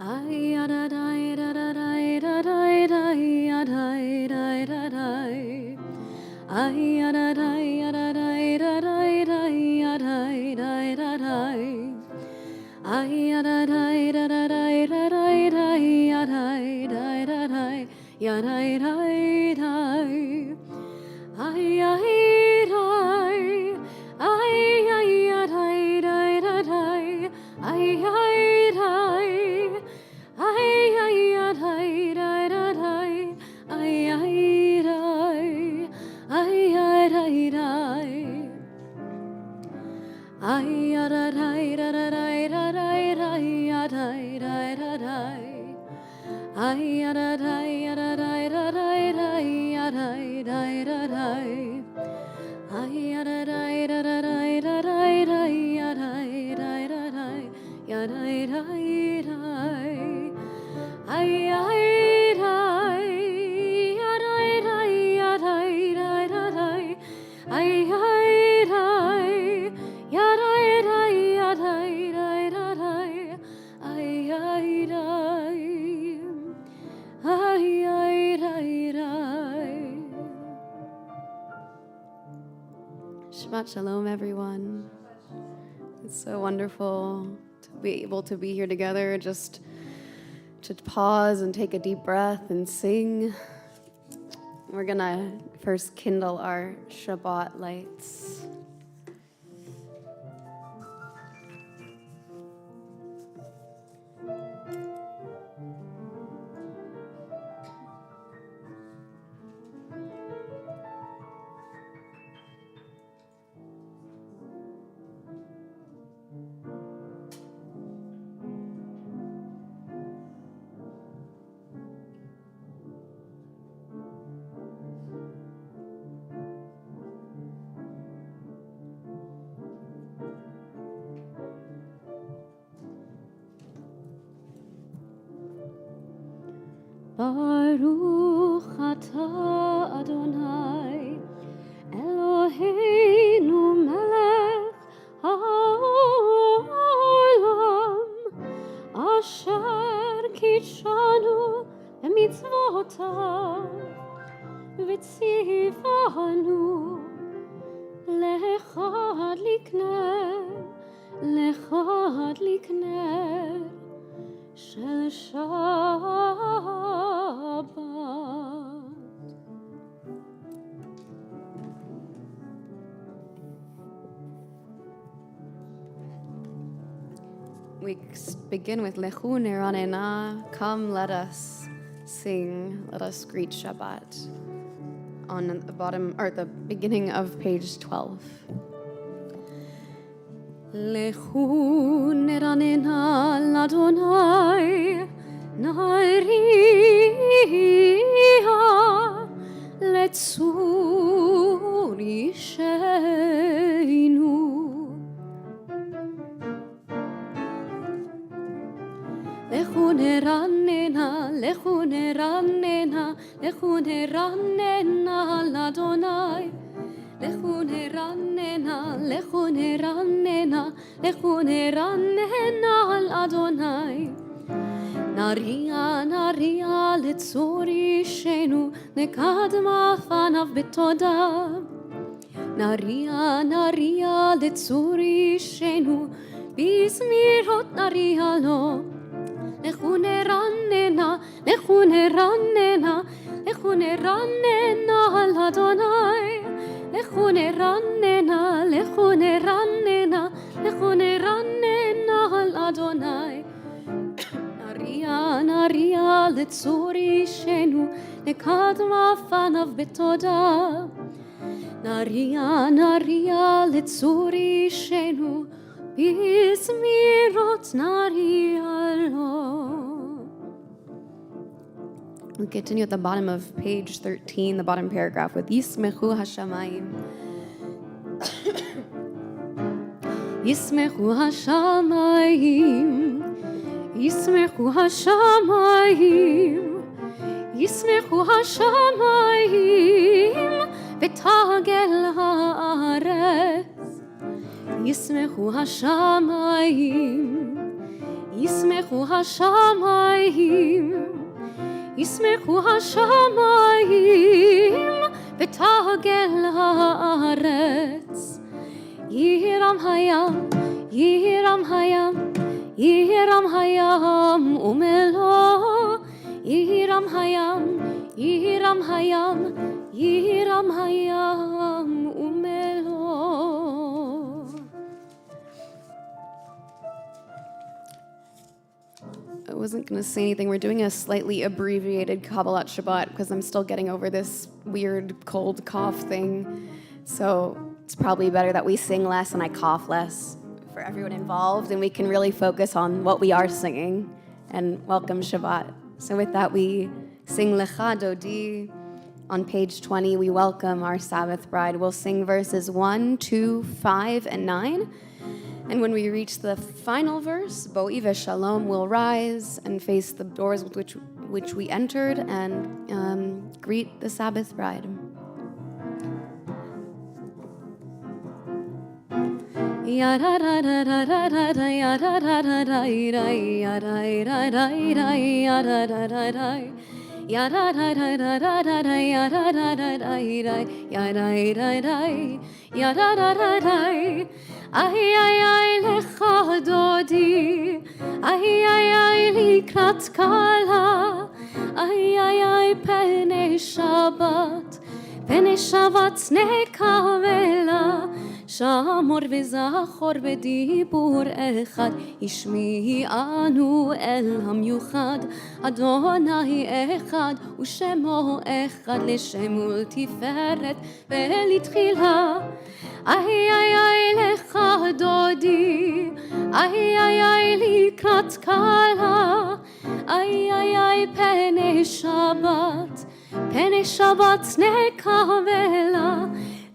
Ay da da da da da da da da da da da da. Ay da da da da da da da da da da da. Ay da da da da da da da da da da da. Ya da da da. Ay ay da. Ay ay da da da da. Ay ay da. Ay ay ay da da da. Ay ay da. Ay ay da da. Ay da da da da da da da da da. Ay da da da da da da da da da. Ay da da da da da da da da. Ya da da da. Ay ay da. Ya da da ya da da da. Ay ay da. Ya da da ya da da da. Ay ay da. Ay ay da. Shabbat Shalom, everyone. It's so wonderful to be able to be here together, just to pause and take a deep breath and sing. We're gonna first kindle our Shabbat lights. Baruch atah Adonai Eloheinu melech haolam asher kitshanu b'mitzvotav v'tzivanu lechad likner shel Shabbat. We begin with Lechu Neranena. Come, let us sing. Let us greet Shabbat. On the bottom or the beginning of page 12. Lechu Neranena l'Adonai nariha letzur isheinu. Lechu neranena, lechu neranena, lechu neranena l'Adonai. Lechu neranena, lechu neranena, lechu neranena l'Adonai. Naria, naria letzur ishenu, nekadma fanav betoda. Naria, naria letzur ishenu, bizmirot naria lo. Lechu neranena, lechu neranena, lechu neranena l'Adonai. Lechu neranena, lechu neranena, lechu neranena l'Adonai. Naria, naria letzur ishenu, nekadma fanav betoda. Naria, naria letzur ishenu, bizmirot naria lo. We continue at the bottom of page 13, the bottom paragraph, with Yismechu Hashamayim. Yismechu Hashamayim, Yismechu Hashamayim, Yismechu Hashamayim, v'tagel haaretz. Yismechu Hashamayim, ישמחו השמיים, ישמחו השמיים, ותגל הארץ. יהי רם הים, יהי רם הים, יהי רם הים ומלואו. יהי רם הים, יהי רם הים, יהי רם הים ומלואו. I wasn't going to say anything. We're doing a slightly abbreviated Kabbalat Shabbat because I'm still getting over this weird cold cough thing. So it's probably better that we sing less and I cough less for everyone involved, and we can really focus on what we are singing and welcome Shabbat. So with that, we sing Lecha Dodi. On page 20, we welcome our Sabbath bride. We'll sing verses 1, 2, 5, and 9. And when we reach the final verse, Bo'i v'Shalom, will rise and face the doors with which we entered and greet the Sabbath bride. Ay ay ay lecha dodi, ay ay ay likrat kala, ay ay ay pene Shabbat nekavela, shamor וזכור בדיבור אחד, השמיענו אל המיוחד, אדוני אחד ושמו אחד, לשם ולתפארת ולתחילה. ay ay ay lecha dodi, ay ay ay likrat kala, ay ay ay pene Shabbat nekavela,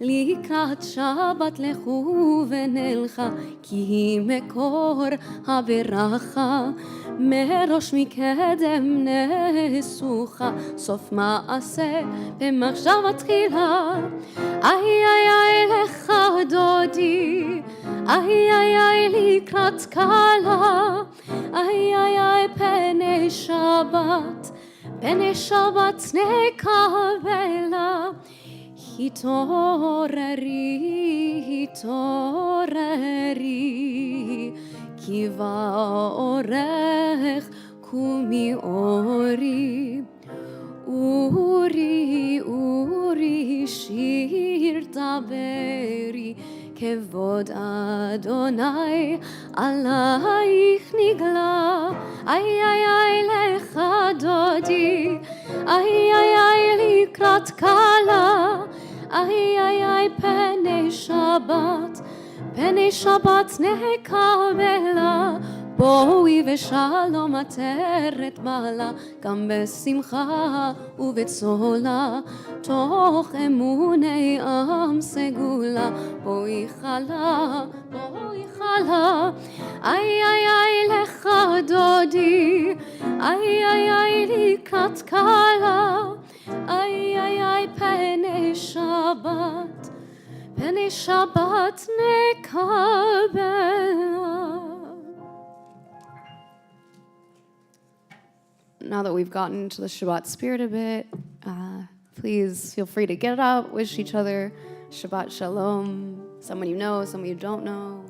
לקראת שבת לכו ונלכה, כי היא מקור הברכה, מראש מקדם נסוכה, סוף מעשה במחשבה תחילה. איי איי איי לך דודי, איי איי איי לקראת כלה, איי איי איי פני שבת נקבלה. התעוררי, כי באורך קומי אורי. אורי, שיר דברי, כבוד אדוני עלייך נגלה. איי איי איי לך דודי, איי איי איי לקראת כלה, איי איי איי פני שבת נקבלה. בואי ושלום עטרת מעלה, גם בשמחה ובצהלה, תוך אמוני עם סגולה. בואי חלה, איי איי איי לך דודי, איי איי איי לקראת כלה, איי איי איי פני שבת נקבלה. Now that we've gotten into the Shabbat spirit a bit, please feel free to get up, wish each other Shabbat Shalom, someone you know, someone you don't know.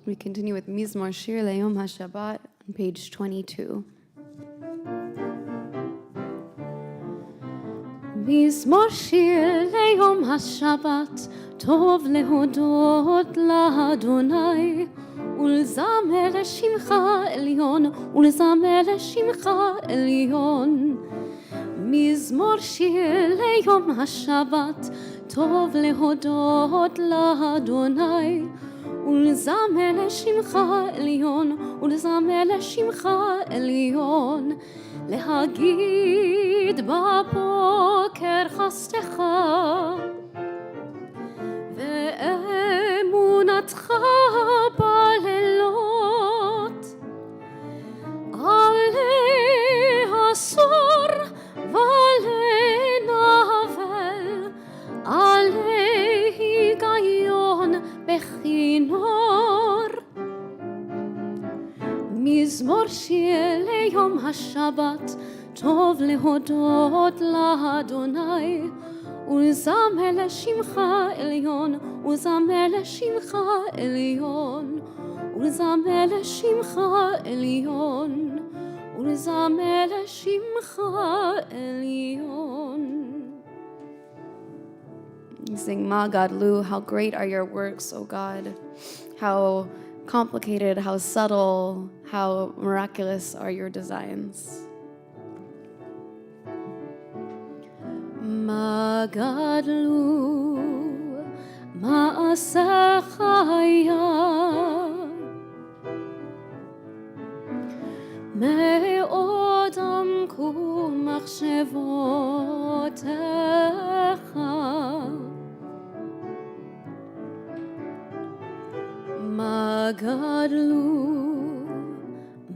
We continue with Mizmor Shir Le'yom HaShabbat on page 22. מזמור שיר ליום השבת, טוב להודות לאדוני, ולזמר לשמך עליון, ולזמר לשמך עליון. מזמור שיר ליום השבת, טוב להודות לאדוני, ולזמר לשמך עליון, ולזמר לשמך עליון. להגיד בבוקר חסדך ואמונתך בלילות, עלי עשור ועלי נבל, עלי היגיון בכינור. מזמור שיר ליום השבת, טוב להודות לאדוני, ולזמר לשמך עליון, ולזמר לשמך עליון, ולזמר לשמך עליון, ולזמר לשמך עליון. Sing Ma Gadlu, how great are your works, O God. How complicated, how subtle, how miraculous are your designs. Ma gadlu ma'asech haya me'od amku machshevotecha. Ma gadlu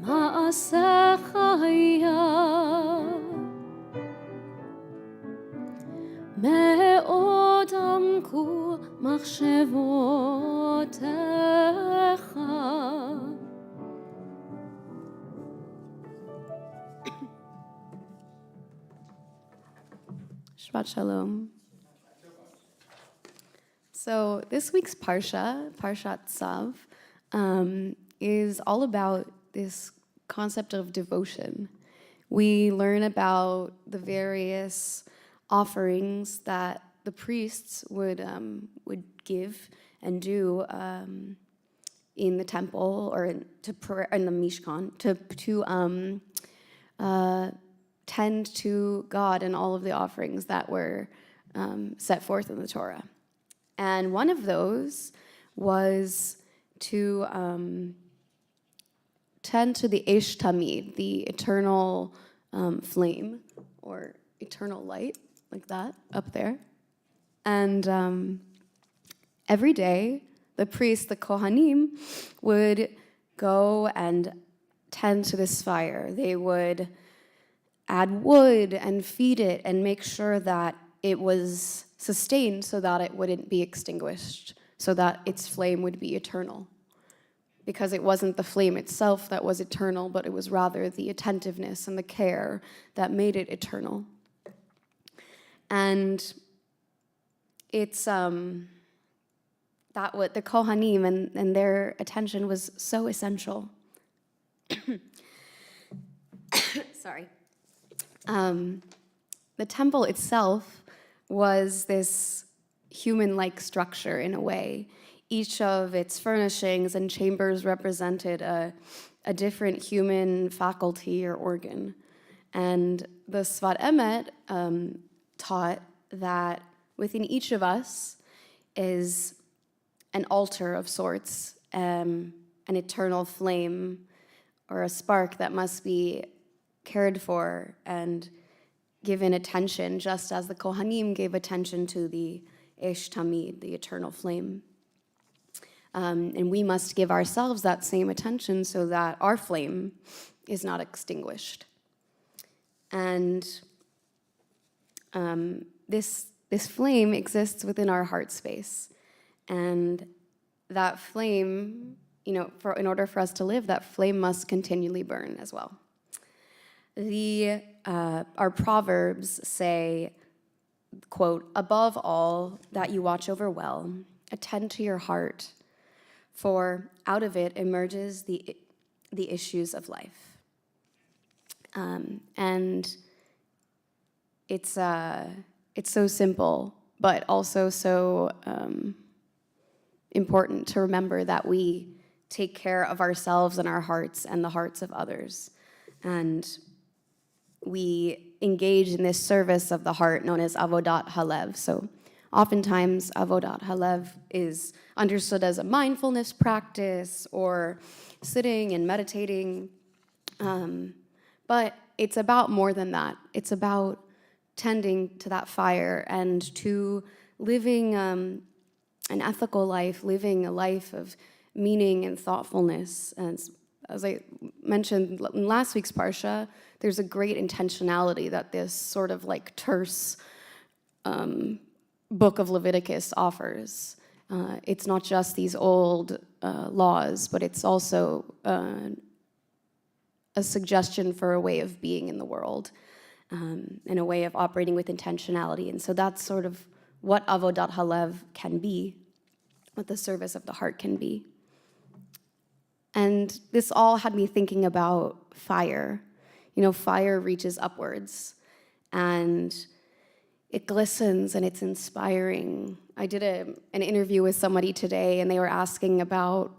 ma'asech haya me'od amku machshevotecha. Shabbat Shalom. So this week's Parsha, Parshat Tzav, is all about this concept of devotion. We learn about the various offerings that the priests would give and do in the temple or in the Mishkan to tend to God and all of the offerings that were set forth in the Torah. And one of those was to tend to the Eish Tamid, the eternal flame or eternal light, like that, up there. And every day, the priests, the Kohanim, would go and tend to this fire. They would add wood and feed it and make sure that it was sustained so that it wouldn't be extinguished, so that its flame would be eternal. Because it wasn't the flame itself that was eternal, but it was rather the attentiveness and the care that made it eternal. And it's that what the Kohanim and their attention was so essential. Sorry. The temple itself was this human-like structure in a way. Each of its furnishings and chambers represented a different human faculty or organ. And the Svat Emet taught that within each of us is an altar of sorts, an eternal flame or a spark that must be cared for and given attention, just as the Kohanim gave attention to the Eish Tamid, the eternal flame. And we must give ourselves that same attention so that our flame is not extinguished. And this flame exists within our heart space. And that flame, in order for us to live, that flame must continually burn as well. Our Proverbs say, quote, "Above all that you watch over well, attend to your heart, for out of it emerges the the issues of life. And it's so simple, but also so important to remember that we take care of ourselves and our hearts and the hearts of others. And we engage in this service of the heart known as avodat halev. So oftentimes avodat halev is understood as a mindfulness practice or sitting and meditating. But it's about more than that. It's about tending to that fire and to living an ethical life, living a life of meaning and thoughtfulness. And as I mentioned in last week's Parsha, there's a great intentionality that this sort of like terse book of Leviticus offers. It's not just these old laws, but it's also a suggestion for a way of being in the world and a way of operating with intentionality. And so that's sort of what avodat halev can be, what the service of the heart can be. And this all had me thinking about fire. You know, fire reaches upwards, and it glistens, and it's inspiring. I did an interview with somebody today, and they were asking about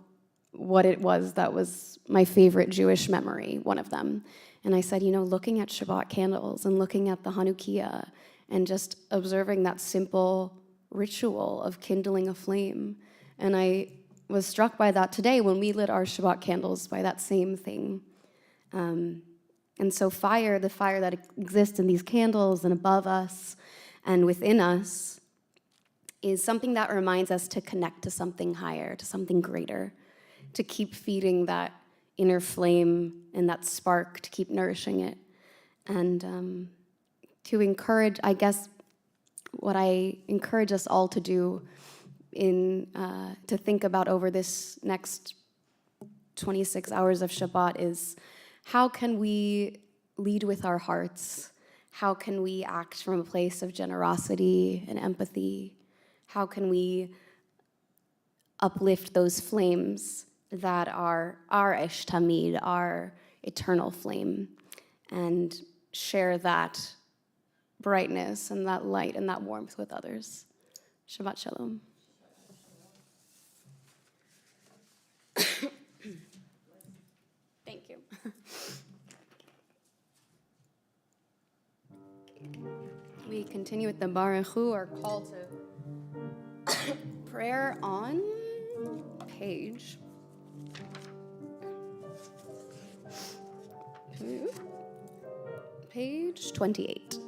what it was that was my favorite Jewish memory, one of them. And I said, you know, looking at Shabbat candles and looking at the Hanukkah and just observing that simple ritual of kindling a flame. And I was struck by that today when we lit our Shabbat candles, by that same thing. And so fire, the fire that exists in these candles and above us and within us, is something that reminds us to connect to something higher, to something greater, to keep feeding that inner flame and that spark, to keep nourishing it. And to encourage, I guess, what I encourage us all to do to think about over this next 26 hours of Shabbat is, how can we lead with our hearts? How can we act from a place of generosity and empathy? How can we uplift those flames that are our Esh Tamid, our eternal flame, and share that brightness and that light and that warmth with others? Shabbat Shalom. Thank you. We continue with the Baruch Hu, our call to prayer on page 28.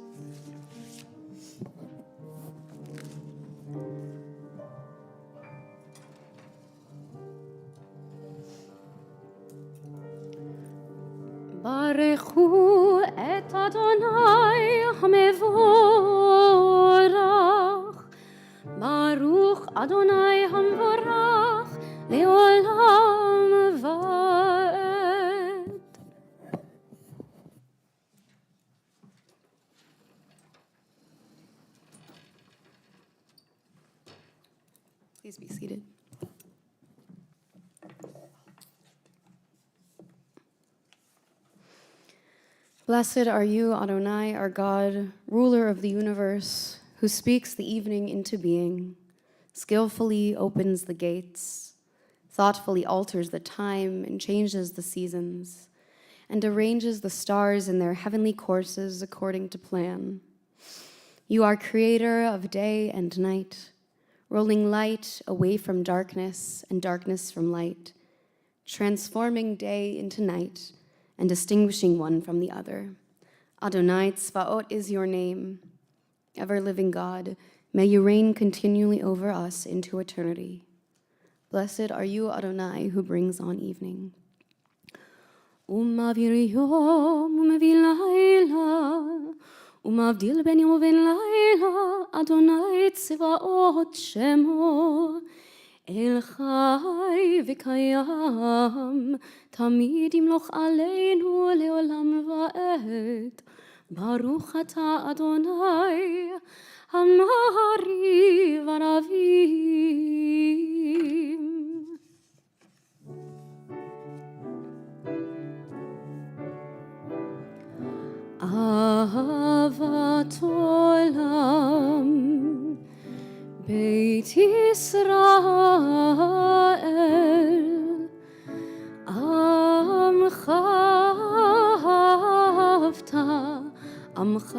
Baruchu et Adonai hamevorach, Baruch Adonai hamvorach leolam vaed. Please be seated. Blessed are you, Adonai, our God, ruler of the universe, who speaks the evening into being, skillfully opens the gates, thoughtfully alters the time and changes the seasons, and arranges the stars in their heavenly courses according to plan. You are creator of day and night, rolling light away from darkness and darkness from light, transforming day into night, and distinguishing one from the other. Adonai Tzvaot is your name. Ever-living God, may you reign continually over us into eternity. Blessed are you, Adonai, who brings on evening. Umavir yom umavi laila, umavdil ben yom uben laila, Adonai Tzvaot shemo. El Chai v'kayam, tamid yimloch aleinu leolam va'ed. Baruch atah Adonai, hamari v'ravim. עולם, בית ישראל, עמך אהבת, עמך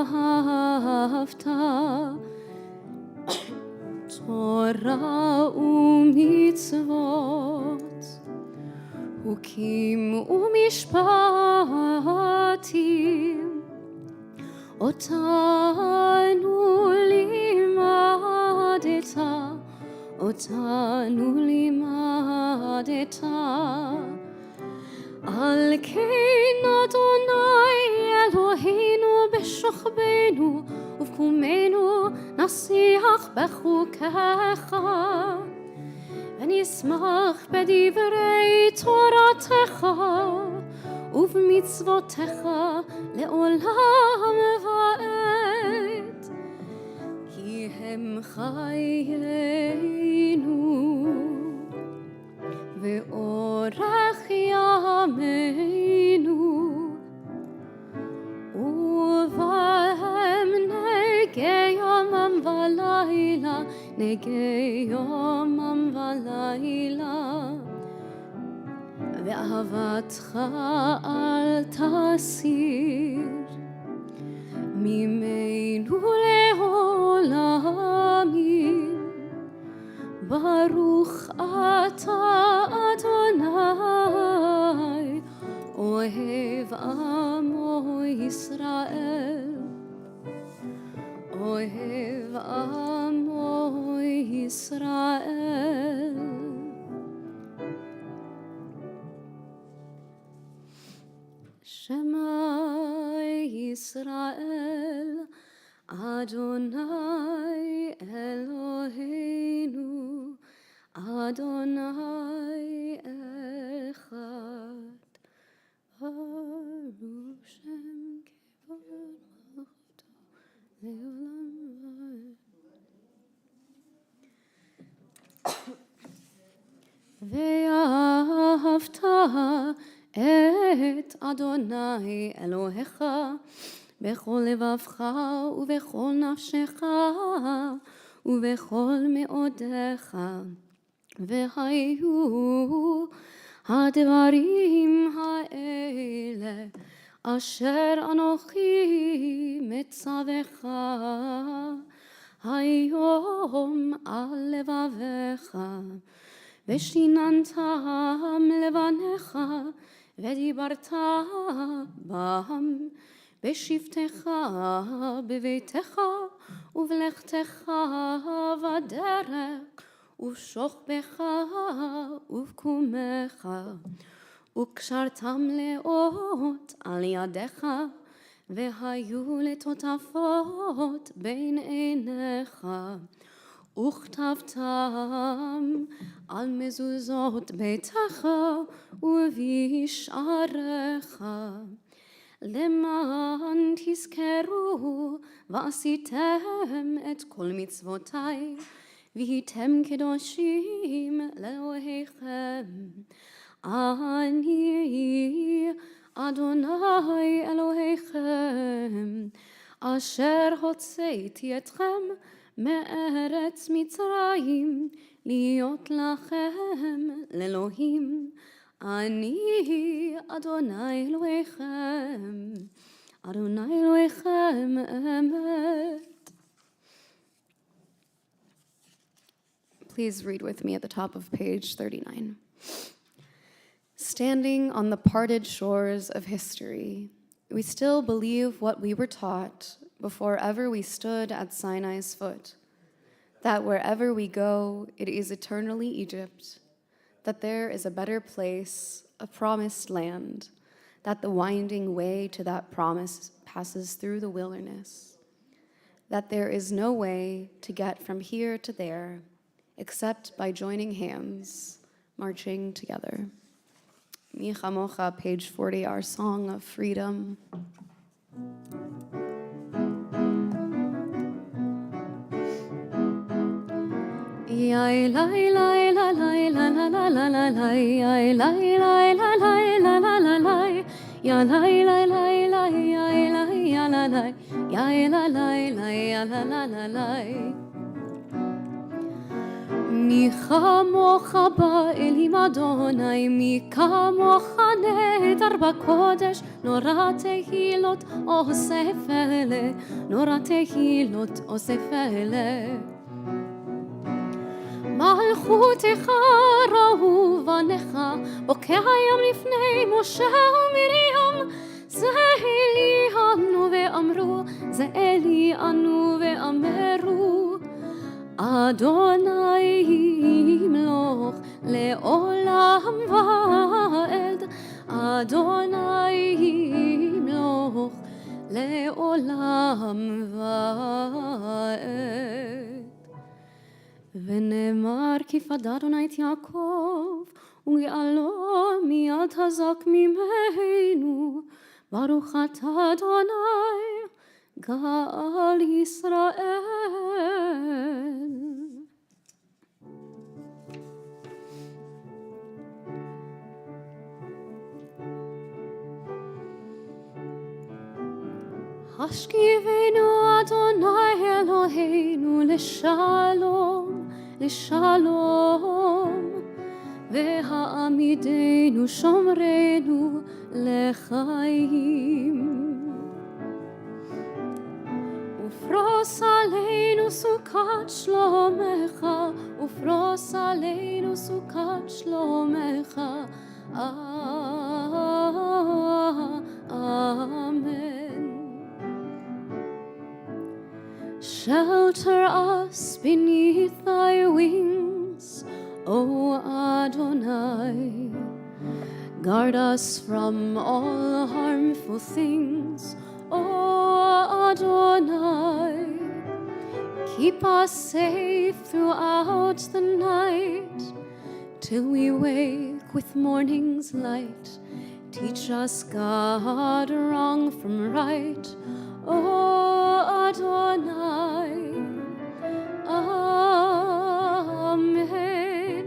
אהבת, תורה ומצוות, חוקים ומשפטים, אותנו לימדת, אותנו לימדת. על כן אדוני אלוהינו בשוכבנו ובקומנו נשיח בחוקיך, ונשמח בדברי תורתך ובמצוותיך לעולם ועד, כי הם חיינו ואורך ימינו, ובהם נגי יומם ולילה, נגי יומם ולילה. ואהבתך אל תסיר ממנו לעולמים, ברוך אתה אדוני אוהב עמו ישראל, אוהב עמו ישראל. שמע ישראל אדוני אלוהינו אדוני אחד, ברוך שם כבוד מלכותו לעולם ועד. ואהבת את אדוני אלוהיך בכל לבבך ובכל נפשך ובכל מאודיך, והיו הדברים האלה אשר אנוכי מצווך היום על לבביך, ושיננתם לבניך ודיברת בם בשבתך בביתך ובלכתך בדרך ובשוכבך ובקומך, וקשרתם לאות על ידיך, והיו לטוטפות בין עיניך, וכתבתם על מזוזות ביתך ובשעריך, למען תזכרו ועשיתם את כל מצוותיי, והייתם קדושים לאלוהיכם. אני אדוני אלוהיכם, אשר הוצאתי אתכם מארץ מצרים, להיות לכם לאלוהים. אני אדוני אלוהיכם, אדוני אלוהיכם אמת. Please read with me at the top of page 39. Standing on the parted shores of history, we still believe what we were taught before ever we stood at Sinai's foot, that wherever we go, it is eternally Egypt, that there is a better place, a promised land, that the winding way to that promise passes through the wilderness, that there is no way to get from here to there, except by joining hands, marching together. Mi Chamocha, page 40, our song of freedom. Ya la la la la la la la la la la, ya la la la la la la la la, ya la la la la, ya la ya ya la la, ya la la la, ya la la la la. מי כמוך באלים אדוני, מי כמוך נהדר בקודש, נורא תהילות אוסף אלה, נורא תהילות אוסף אלה. מלכותך ראו בניך, בוקע ים לפני משה ומרים, זה אלי אנו ואמרו, זה אלי אנו ואמרו. אדוני ימלוך לעולם ועד, אדוני ימלוך לעולם ועד. ונאמר כי פדה אדוני את יעקב וגאלו מיד חזק ממנו, ברוך אתה אדוני גאל ישראל. השכיבנו אדוני אלוהינו לשלום, לשלום, והעמידנו שומרנו לחיים. ופרוס עלינו סוכת שלומך, ופרוס עלינו סוכת שלומך, אמן. Shelter us beneath thy wings, O Adonai. Guard us from all harmful things, O Adonai. Keep us safe throughout the night, till we wake with morning's light. Teach us, God, wrong from right, O Adonai. Amen.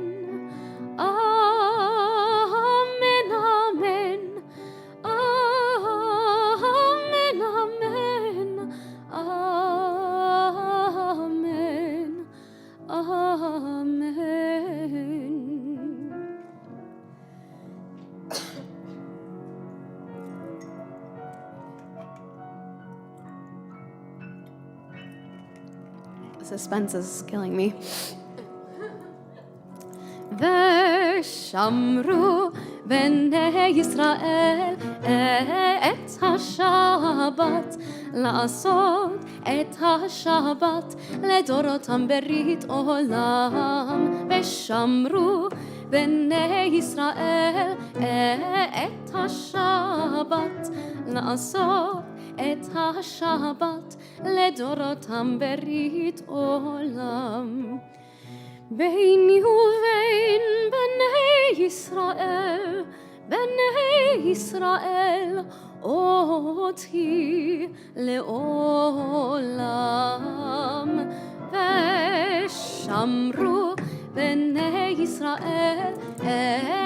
Amen. Amen. Amen. Amen. Amen. Amen. Suspense is killing me. ושמרו בני ישראל את השבת, לעשות את השבת לדורותם ברית עולם. ושמרו בני ישראל את השבת, לעשות את השבת לדורותם ברית עולם. ביני ובין בני ישראל, בני ישראל, אותי לעולם. ושמרו בני ישראל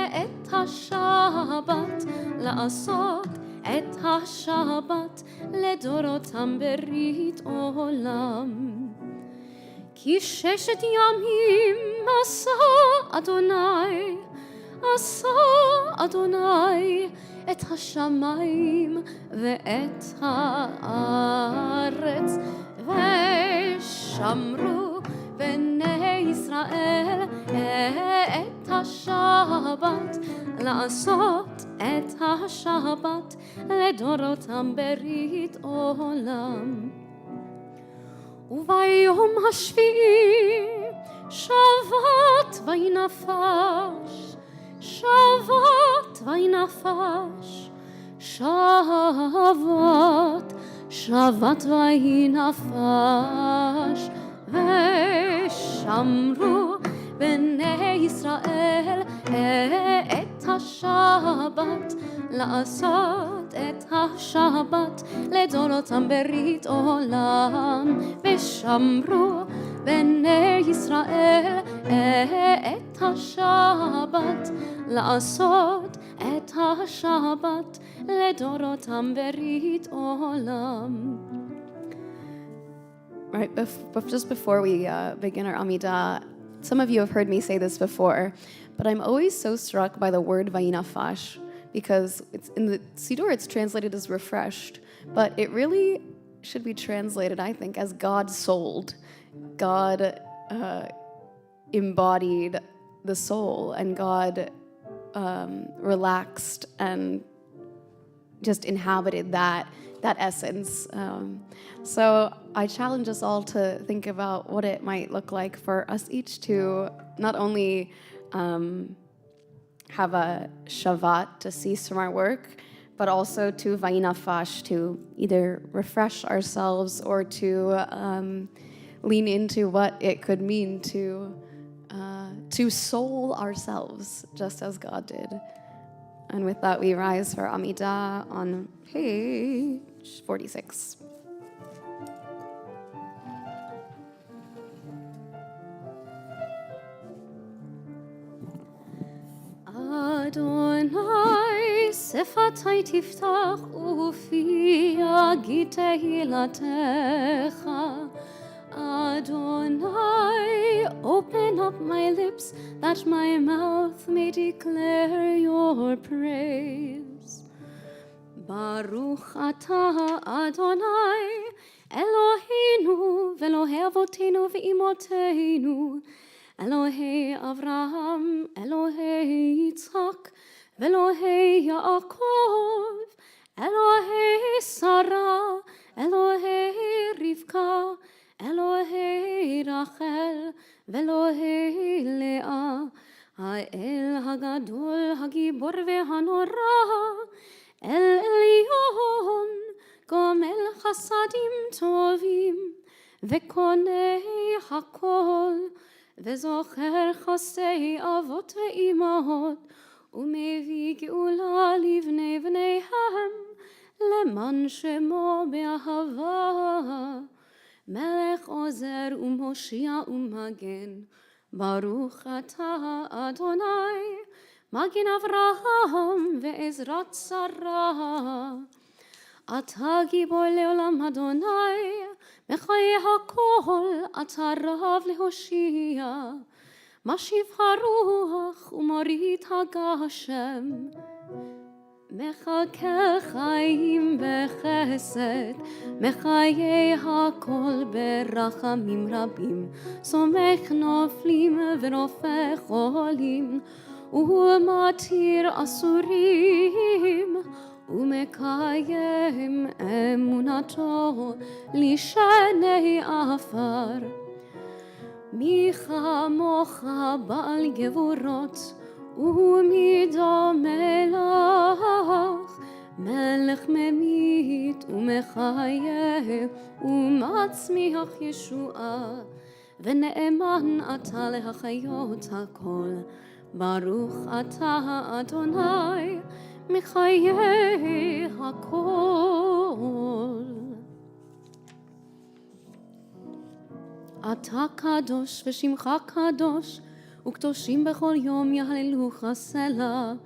את השבת, לעשות את השבת לדורותם ברית עולם. כי 6 ימים עשה אדוני, עשה אדוני את השמיים ואת הארץ. ושמרו בני ישראל את השבת, לעשות את השבת לדורותם ברית עולם. וביום השביעי שבת וינפש, שבת וינפש, שבת, שבת וינפש. ושמרו בני ישראל את השבת, לעשות את השבת לדורותם ברית עולם. ושמרו בני ישראל את השבת, לעשות את השבת לדורותם ברית עולם. Right, just before we begin our Amidah, some of you have heard me say this before, but I'm always so struck by the word vayinafash, because it's in the Siddur it's translated as refreshed, but it really should be translated, I think, as God souled. God embodied the soul, and God relaxed and just inhabited that essence. So I challenge us all to think about what it might look like for us each to not only have a Shabbat to cease from our work, but also to vayinafash, to either refresh ourselves or to lean into what it could mean to soul ourselves, just as God did. And with that, we rise for Amidah on page 46. Adonai, sefatai tiftach ufi yagid tehilatecha. Adonai, open up my lips that my mouth may declare your praise. Baruch atah Adonai, Eloheinu ve'Elohei avoteinu ve'imoteinu, Elohei Avraham, Elohei Yitzchak, ve'Elohei Yaakov, Elohei Sarah, Elohei Rivka, Elohei Rachel, ve'Elohei Leah, Ha'el Hagadol, Hagibor ve'Hanora, El Elyon, Gomel Chasadim Tovim, ve'Konei Hakol, ve'Zocher Chasei Avot ve'Imahot, u'mevii geula livnei v'neihem, leman shemo be'ahava, melech ozer u'moshia u'magen, Baruch atah Adonai, Magen Avraham ve'ezrat Sarah. Atah gibor le'olam Adonai, Bechayei hakol, atah rav lehoshia, Mashiv haruach u'morit hagashem, Mechakel chayim bechesed, Mechayei hakol berachamim rabim, Somech noflim ve'rofeh cholim, U'matir asurim, U'mekayem emunato lishenei afar. Micha mocha ba'al gevurot, U'midome lach, Melech memit u'mechayeh, U'matzmiach Yeshua, Ve'ne'eman atah lehachayot hakol, Baruch atah Adonai, Mechayei hakol. Atah kadosh v'shimcha kadosh, u'kdoshim bechol yom yahlelucha selah.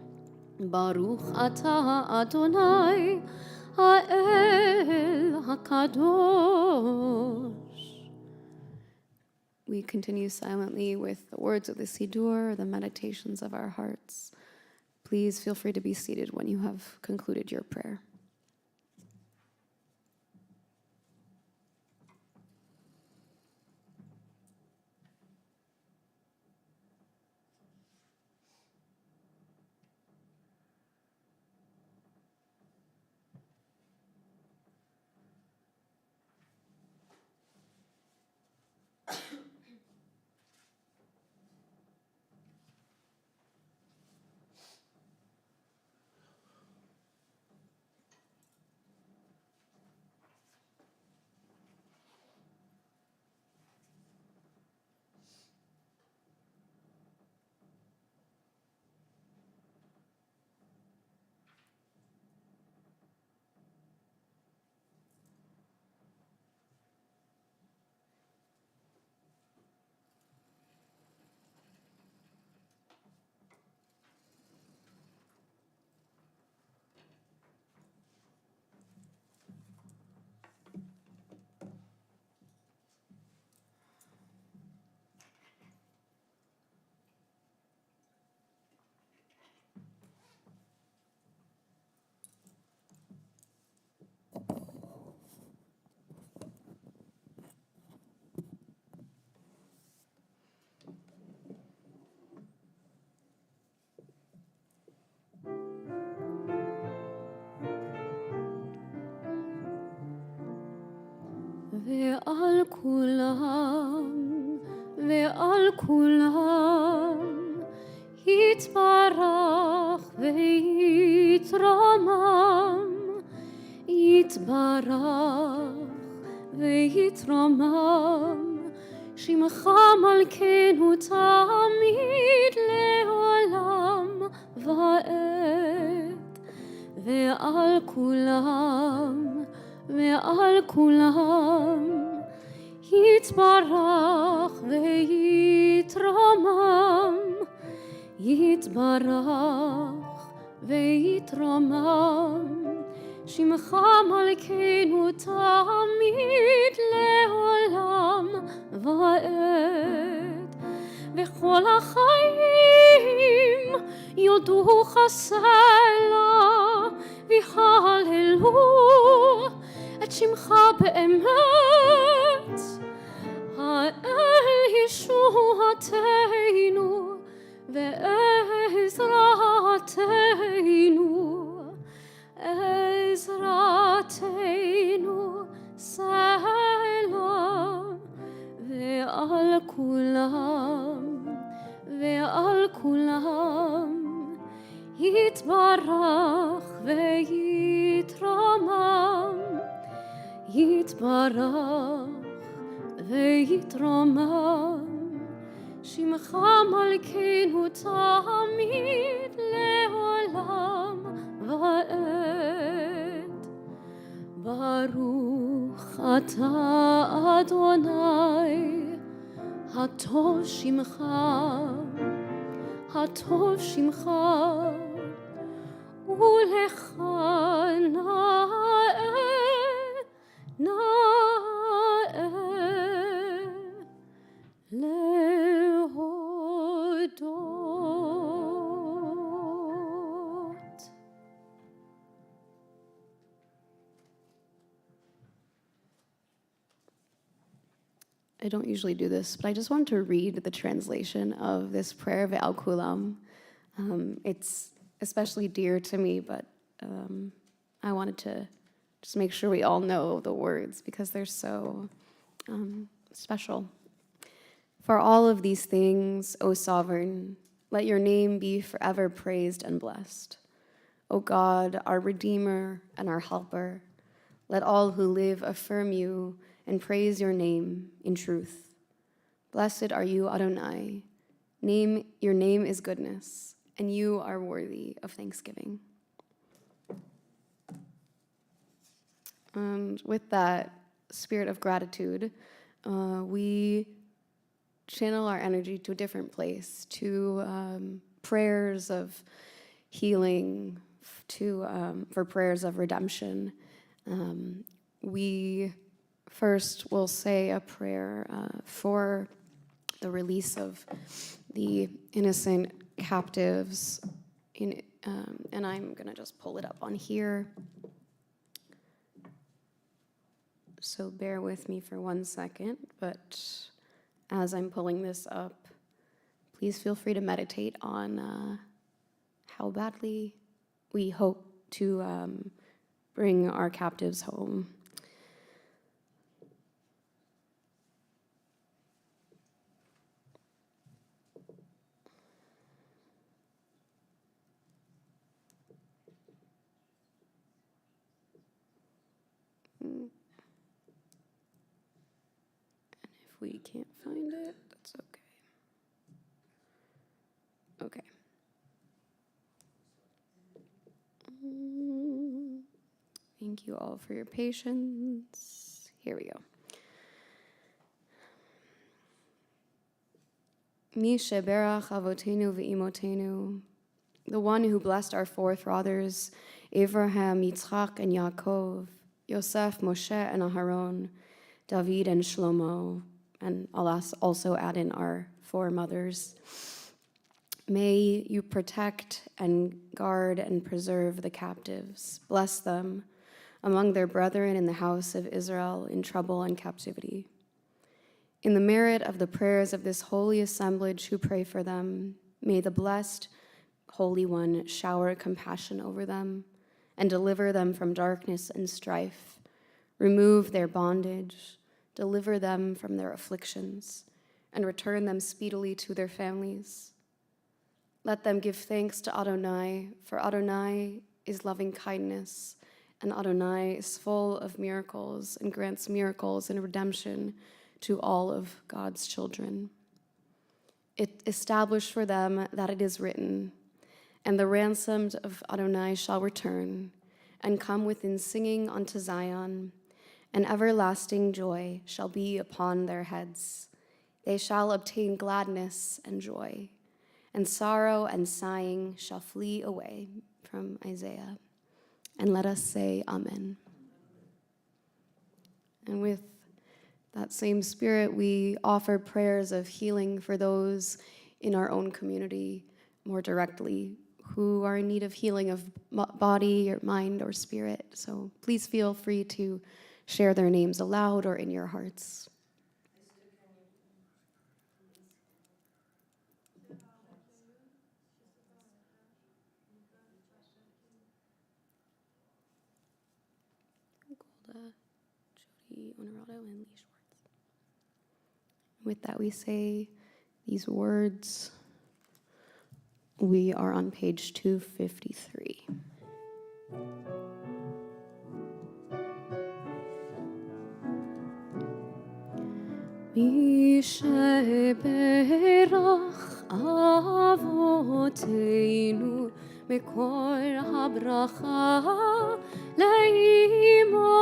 Baruch atah Adonai, ha'el hakadosh. We continue silently with the words of the Siddur, the meditations of our hearts. Please feel free to be seated when you have concluded your prayer. כולם ועל כולם יתברך ויתרומם, יתברך ויתרומם, שמך מלכנו תמיד לעולם ועד. ועל כולם ועל כולם יתברך ויתרומם, יתברך ויתרומם, שמך מלכנו תמיד לעולם ועד. וכל החיים יודוך סלע ויהללו את שמך באמת, האל ישועתנו ועזרתנו, עזרתנו סלע. ועל כולם ועל כולם יתברך ויתרומם, יתברך ויתרומם, שמך מלכנו תמיד לעולם ועד. ברוך אתה אדוני, הטוב שמך, הטוב שמך, ולך נאה, נאה להודות. I don't usually do this, but I just want to read the translation of this prayer, Ve'al Kulam. It's especially dear to me, but I wanted to just make sure we all know the words because they're so special. For all of these things, O Sovereign, let your name be forever praised and blessed. O God, our Redeemer and our Helper, let all who live affirm you and praise your name in truth. Blessed are you, Adonai. Your name is goodness, and you are worthy of thanksgiving. And with that spirit of gratitude, we channel our energy to a different place, to prayers of healing, for prayers of redemption. We first will say a prayer for the release of the innocent captives, and I'm going to just pull it up on here. So bear with me for 1 second, but as I'm pulling this up, please feel free to meditate on how badly we hope to bring our captives home. And if we can't find it, that's okay. Okay. Thank you all for your patience. Here we go. Mi sheberach avotenu ve'imotenu, the one who blessed our forefathers, Abraham, Yitzchak, and Yaakov, Yosef, Moshe, and Aharon, David, and Shlomo, and I'll also add in our foremothers. May you protect and guard and preserve the captives. Bless them among their brethren in the house of Israel in trouble and captivity. In the merit of the prayers of this holy assemblage who pray for them, may the blessed Holy One shower compassion over them and deliver them from darkness and strife, remove their bondage, deliver them from their afflictions, and return them speedily to their families. Let them give thanks to Adonai, for Adonai is loving kindness, and Adonai is full of miracles and grants miracles and redemption to all of God's children. It established for them that it is written, and the ransomed of Adonai shall return and come within singing unto Zion, and everlasting joy shall be upon their heads. They shall obtain gladness and joy, and sorrow and sighing shall flee away. From Isaiah. And let us say amen. And with that same spirit, we offer prayers of healing for those in our own community more directly who are in need of healing of body or mind or spirit. So please feel free to share their names aloud or in your hearts. Jody Honorado, and Lee Schwartz. With that, we say these words. We are on page 253. Mi sheberach avoteinu mikor habracha leimoteinu.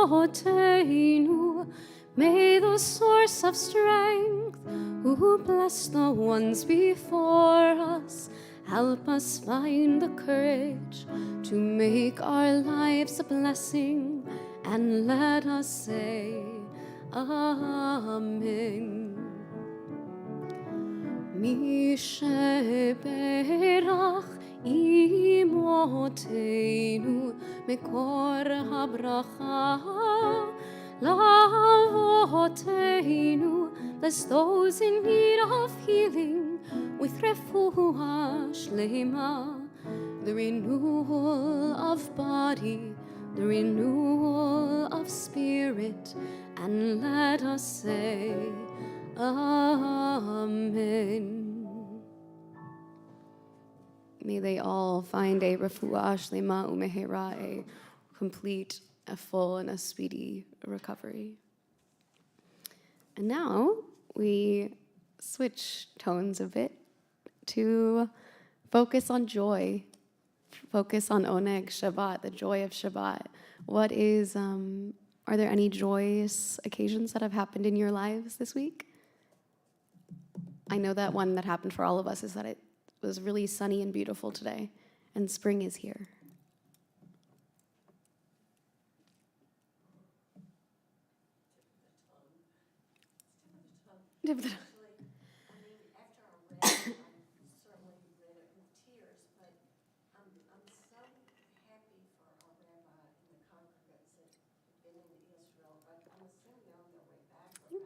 May the source of strength, who bless the ones before us, help us find the courage to make our lives a blessing, and let us say Amen. Mi sheberach imoteinu mikor habracha lavoteinu. Bless those in need of healing with refuah shlema, the renewal of body, the renewal of spirit, and let us say Amen. May they all find a refuah shlema umehera, a complete, a full, and a speedy recovery. And now we switch tones a bit to focus on joy, focus on Oneg Shabbat, the joy of Shabbat. What is, are there any joyous occasions that have happened in your lives this week? I know that one that happened for all of us is that it was really sunny and beautiful today, and spring is here.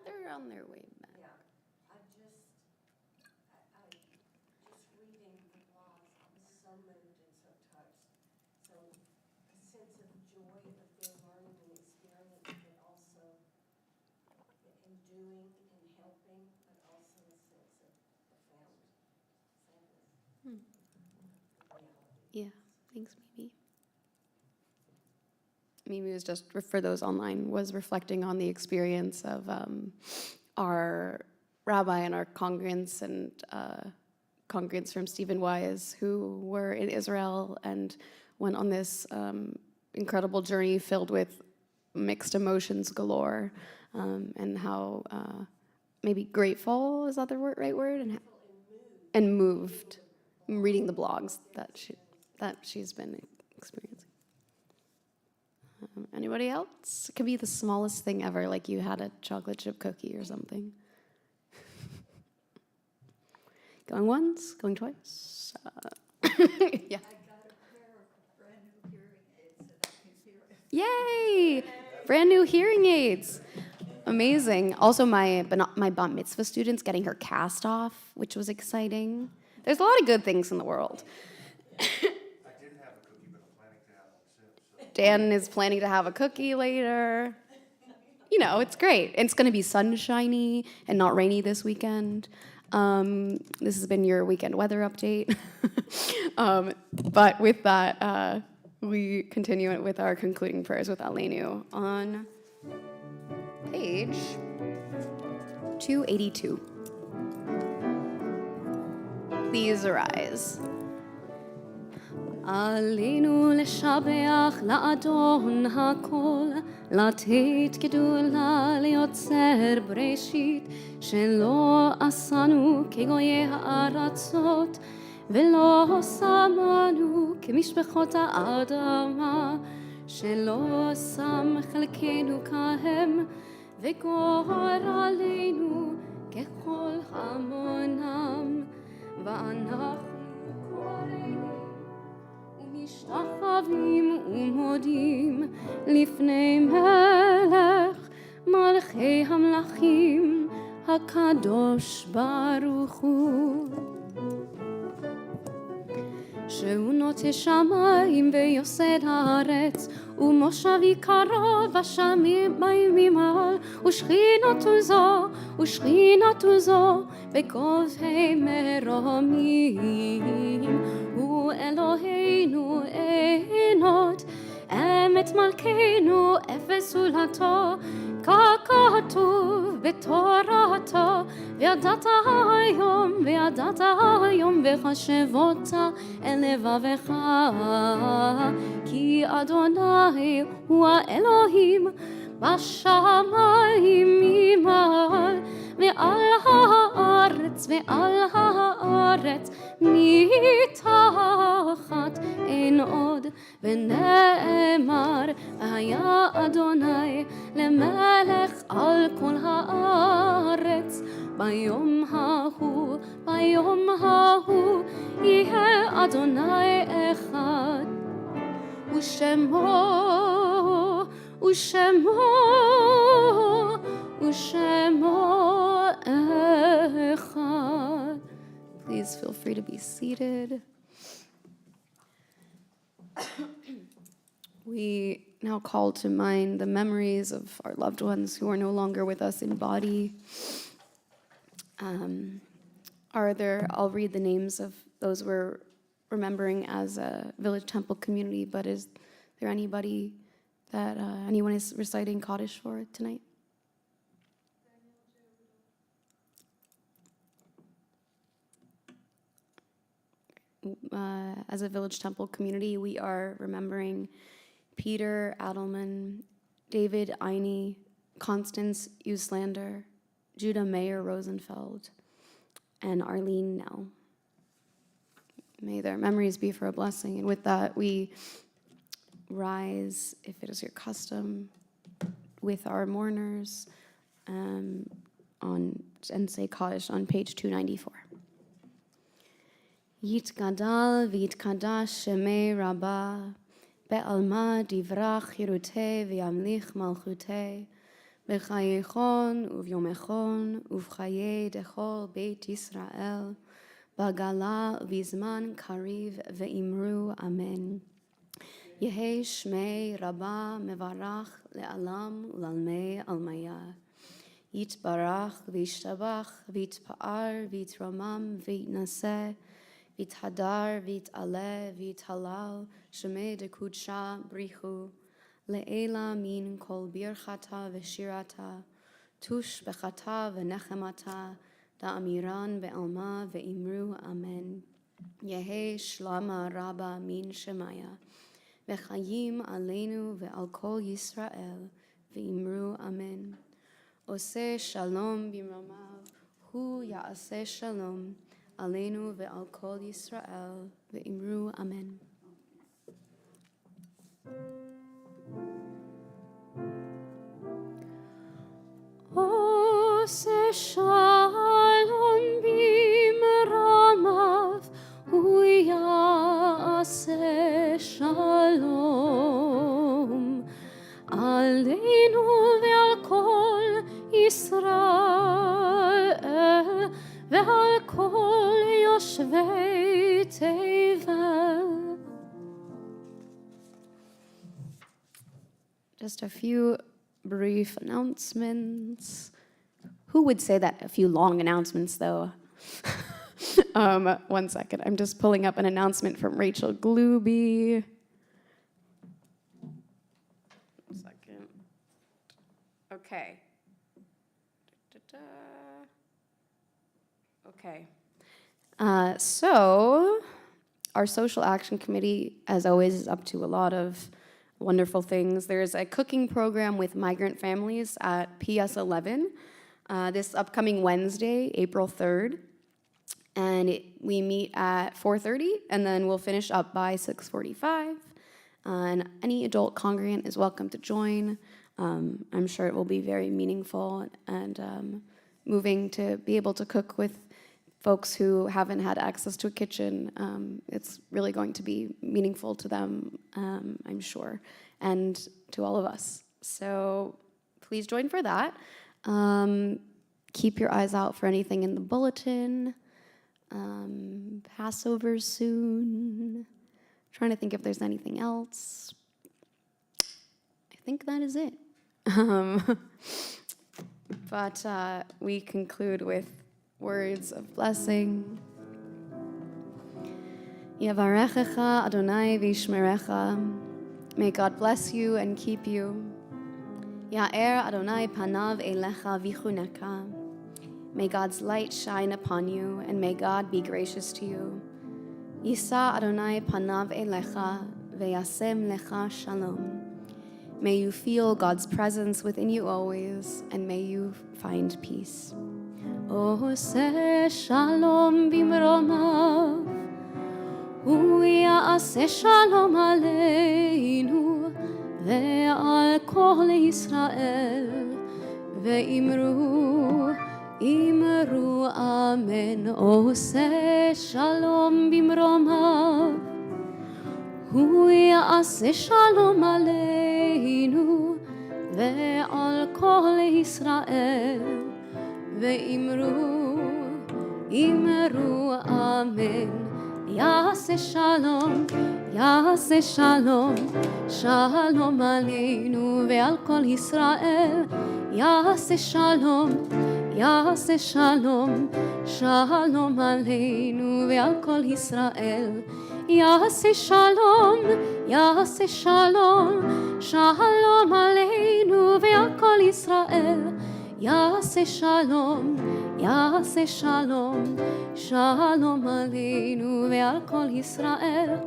They're on their way back. Yeah, I just reading the blogs, I was so moved and so touched. So a sense of joy of their learning and experience, but also in doing and helping, but also a sense of profound sadness. Yeah, thanks, Mimi. Mimi was just, for those online, was reflecting on the experience of our rabbi and our congregants and congregants from Stephen Wise who were in Israel and went on this incredible journey filled with mixed emotions galore, and how maybe grateful, is that the right word? And moved. I'm reading the blogs that she's been experiencing. Anybody else? It could be the smallest thing ever, like you had a chocolate chip cookie or something. Going once, going twice. Yeah. I got a pair of brand new hearing aids that I can hear it. Yay! Brand new hearing aids. Amazing. Also, my bat mitzvah student's getting her cast off, which was exciting. There's a lot of good things in the world. Dan is planning to have a cookie later. it's great. It's going to be sunshiny and not rainy this weekend. This has been your weekend weather update. But with that, we continue it with our concluding prayers with Aleinu on page 282. Please arise. עלינו לשבח לאדון הכל, לתת גדולה ליוצר בראשית, שלא עשנו כגויי הארצות, ולא שמנו כמשפחות האדמה, שלא שם חלקנו כהם, וגורלנו ככל המונם, ואנחנו קוראים משתחווים ומודים לפני מלך מלכי המלכים הקדוש ברוך הוא, שהוא נוטה שמיים ויוסד הארץ, ומושבי קרוב בשמים ממעל, ושכינתו זו בגובהי מרומים. הוא אלוהינו עינות, אמת מלכנו אפס זולתו, ככתוב בתורתו, וידעת היום וחשבות אל לבבך, כי אדוני הוא האלוהים בשמיים ממעל, ועל הארץ מתחת אין עוד, ונאמר היה אדוני למלך על כל הארץ, ביום ההוא יהיה אדוני אחד, ושמו אחד. Please feel free to be seated. We now call to mind the memories of our loved ones who are no longer with us in body. I'll read the names of those we're remembering as a Village Temple community, but is there anybody that anyone is reciting Kaddish for tonight? As a Village Temple community, we are remembering Peter Adelman, David Einey, Constance Uslander, Judah Mayer Rosenfeld, and Arlene Nell. May their memories be for a blessing. And with that, we rise, if it is your custom, with our mourners and say Kaddish on page 294. יתגדל ויתקדש שמי רבה, בעלמא דברה חירותי וימליך מלכותי, בחייכון וביומכון ובחיי דכל בית ישראל, בגלה ובזמן קריב ואמרו אמן. יהי שמי רבה מברך לעלם ולעלמי עלמיה. יתברך וישתבח ויתפאר ויתרומם ויתנשא, ויתהדר ויתעלה ויתהלל, שמי דקודשה בריחו, לעילה מן כל ברכתה ושירתה, תושבחתה ונחמתה, דאמירן בעלמה ואמרו אמן. יהי שלמה רבה מן שמיה, וחיים עלינו ועל כל ישראל, ואמרו אמן. עושה שלום במרומיו, הוא יעשה שלום, עלינו ועל כל ישראל, ואמרו אמן. עושה שלום במרומיו, הוא יעשה שלום, עלינו ועל כל ישראל, ועל כל יושבי תבל. Just a few brief announcements. Who would say that? A few long announcements, though. 1 second. I'm just pulling up an announcement from Rachel Glooby. 1 second. Okay. Okay. So, our social action committee, as always, is up to a lot of wonderful things. There's a cooking program with migrant families at PS 11 this upcoming Wednesday, April 3rd. And we meet at 4:30, and then we'll finish up by 6:45. And any adult congregant is welcome to join. I'm sure it will be very meaningful and moving to be able to cook with folks who haven't had access to a kitchen. It's really going to be meaningful to them, I'm sure, and to all of us. So please join for that. Keep your eyes out for anything in the bulletin. Passover soon. Trying to think if there's anything else. I think that is it. But we conclude with words of blessing. Yavarechecha Adonai v'yishmerecha. May God bless you and keep you. Ya'er Adonai panav elecha v'chuneka. May God's light shine upon you, and may God be gracious to you. Yisa Adonai panav elecha ve'yasem lecha shalom. May you feel God's presence within you always, and may you find peace. Ose shalom bimromav, hu ya'aseh shalom aleinu ve'al kol Yisrael ve'imru Imru amen. Ose shalom bimromav, hu ya'aseh shalom aleinu ve'al kol Yisrael ve'imru amen. Ya'aseh shalom, ya'aseh shalom, shalom aleinu ve'al kol Yisrael. Ya'aseh shalom, ya'aseh shalom, shalom aleinu ve'al kol Yisrael. Ya'aseh shalom, ya'aseh shalom, shalom aleinu ve'al kol Yisrael. Ya'aseh shalom, ya'aseh shalom, shalom aleinu ve'al kol Yisrael.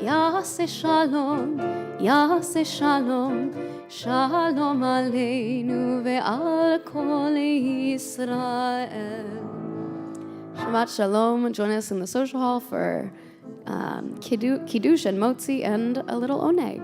Ya'aseh shalom, ya'aseh shalom, shalom aleinu ve'al kol Yisrael. Shabbat shalom. Join us in the social hall for kiddush and motzi and a little oneg.